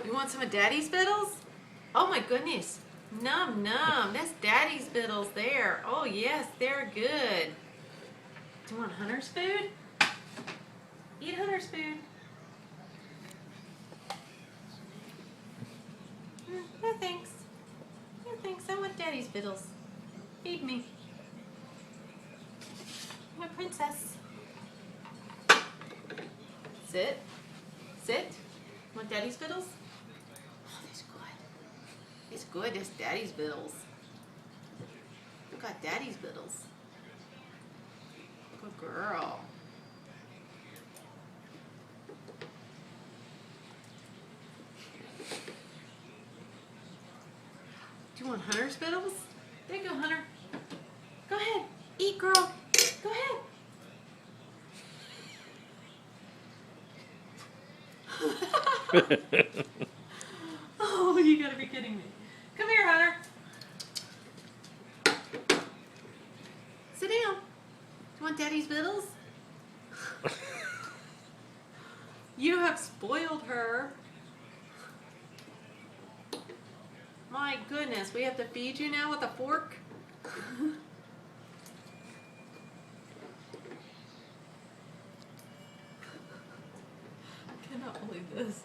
You want some of Daddy's Vittles? Oh my goodness. Num num. That's Daddy's Vittles there. Oh yes, they're good. Do you want Hunter's food? Eat Hunter's food. No thanks. No thanks. I want Daddy's Vittles. Feed me. I'm a princess. Sit. Sit. Want Daddy's Vittles? Oh, that's good. It's good. That's Daddy's Vittles. You got Daddy's Vittles. Good girl. Do you want Hunter's Vittles? There you go, Hunter. Go ahead. Eat, girl. Go ahead. Oh, you gotta be kidding me. Come here, Hunter. Sit down. Do you want Daddy's Vittles? You have spoiled her. My goodness, we have to feed you now with a fork? I cannot believe this.